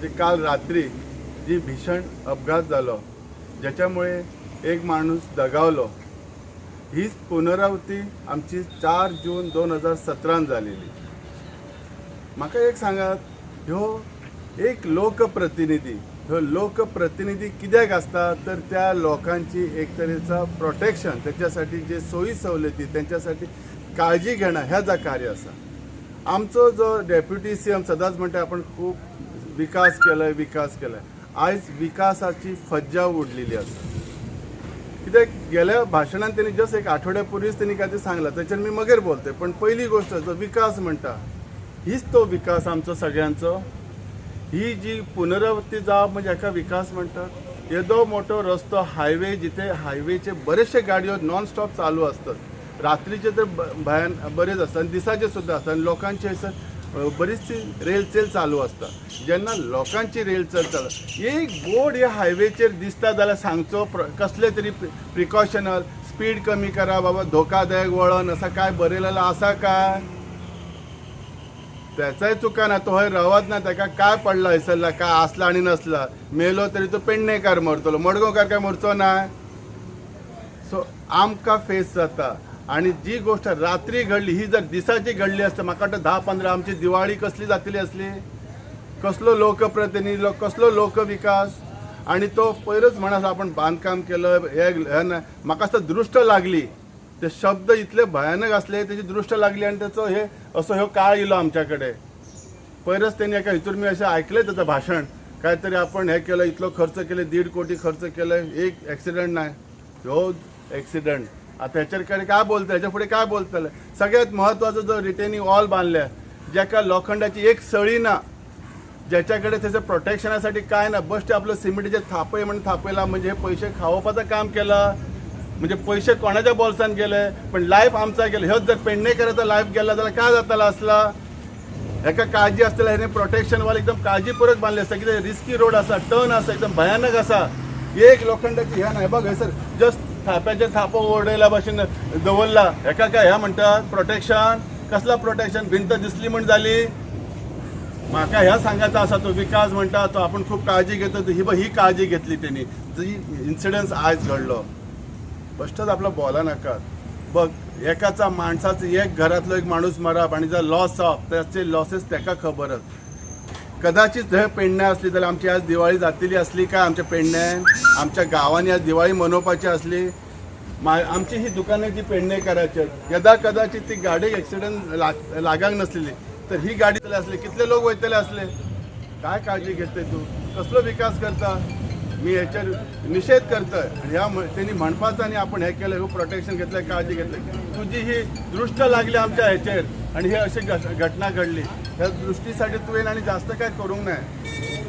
की काल रात्री जी भीषण अपघात झालो ज्याच्यामुळे एक माणूस दगावलो, हीच पुनरावृत्ती आमची 4 जून 2017 झालेली. म्हाका एक सांगात, ह्यो एक लोकप्रतिनिधी कित्याक आसता तर त्या लोकांची एक तरेचा प्रोटेक्शन, त्यांच्यासाठी जे सोयी सवलती, त्यांच्यासाठी काळजी घेणं ह्याचा कार्य आसा. आमचो जो डेप्युटी सीएम सदांच म्हणटा आपण खूप विकास केलाय. आयज विकासाची फज्जा उडलेली आसा. कित्याक गेल्या भाशणात त्यांनी जस्ट एक आठवड्यापूर्वीच त्यांनी काय ते सांगला, त्याच्यावर मी मगेर बोलते. पण पहिली गोष्ट जो विकास म्हणटा हीच तो विकास आमचो सगळ्यांचो. ही जी पुनरावृत्ती जावप म्हणजे एका विकास म्हणटात. येदो मोठो रस्तो हायवे, जिथे हायवेचे बरेचशे गाडयो नॉन स्टॉप चालू असतात. रात्रीचे तर भयान बरेच असतात आणि दिसाचे सुद्धा असतात. आणि बरीचशी रेलचेल चालू असता. जेन्ना लोकांची रेलचेल चालू एक बोर्ड ह्या हायवेचेर दिसता जाल्यार सांगचो कसले तरी प्रिकॉशनल स्पीड कमी करा बाबा, धोकादायक वळण असा काय बरयलेलो आसा काय? त्याचाय चुका ना. तो हय रवत ना, ताका काय पडला हयसरला, काय आसला आणि नसला. मेलो तरी तो पेडणेकार मरतलो, मडगांवकार काय मरचो ना. सो आमकां फेस जाता. आणि जी गोष्ट रात्री घडली ही जर दिसाची घडली असता, म्हाका वाटतं 10-15 आमची दिवाळी कसली जातली असली. कसलो लोकप्रतिनिधी, कसलो लोकविकास. आणि तो पयरच म्हणा आपण बांदकाम केलं हे म्हाका असं दृश्ट लागली. ते शब्द इतले भयानक असले, त्याची दृश्ट लागली आणि त्याचो हे असो ह्यो काळ इलो आमच्याकडे. पयरच त्यांनी एका हितूर मी अशें ऐकलें त्याचं भाषण, काहीतरी आपण हे केलं, इतलो खर्च केले, 1.5 कोटी खर्च केले, एक ॲक्सिडेंट नाही. ह्यो ॲक्सिडेंट. आता ह्याच्याकडे काय बोलतं, ह्याच्या पुढे काय बोलतले. सगळ्यात महत्त्वाचं जो रिटेनिंग वॉल बांधल्या, ज्याका लोखंडाची एक सळी ना, ज्याच्याकडे त्याचं प्रोटेक्शनासाठी काय ना, बस्ट आपलं सिमेंटचे थापय म्हणून थापयला. म्हणजे हे पैसे खावपाचं काम केलं. म्हणजे पैसे कोणाच्या बोल्सान गेले, पण लाईफ आमचा गेला. ह्योच जर पेडणेकरांचा लाईफ गेला जाल्यार काय जाताला असला. हेका काळजी आसतल्या, हेने प्रोटेक्शन वॉल एकदम काळजीपूर्वक बांधले असता. कितें रिस्की रोड आसा, टर्न आसा, एकदम भयानक आसा. एक लोखंडाची ह्या नाही बघ, हयसर जस्ट थाप्याचे थापो ओडयला भाशेन दवरला. हेका काय ह्या म्हणतात प्रोटेक्शन? कसला प्रोटेक्शन? भिंत दिसली म्हण जाली. म्हाका ह्या सांगायचा असा, तो विकास म्हणटा तो आपण खूप काळजी घेतो. ही काळजी घेतली त्यांनी. जी इन्सिडन्स आज घडलो, फस्टच आपला बोला नाकात. बघ, एकाचा माणसाचं एक घरातलो एक माणूस मरप आणि जर लॉस जावप, त्याचे लॉसेस त्याका खबरच. कदाचित हे पेडण्या असली जाल्यार आमची आज दिवाळी जातली असली काय? आमच्या पेडण्यान, आमच्या गावांनी आज दिवाळी मनोवपाची असली. आमची ही दुकानं जी पेडणेकराची, यदा कदाचित ती गाडी ॲक्सिडेंट लागांक नसलेली तर ही गाडी असली, कितले लोक वयतले असले. काय काळजी घेतोय तू? कसलो विकास करता? मी ह्याच्यावर निषेध करतोय. आणि ह्या त्यांनी म्हणपाचं आणि आपण हे केलं, हे प्रोटेक्शन घेतलं, काळजी घेतलं. तुझी ही दृष्ट लागली आमच्या ह्याचेर आणि हे अशी घटना घडली. ह्या दृष्टीसाठी तुवें आणि जास्त काय करूंक नाही.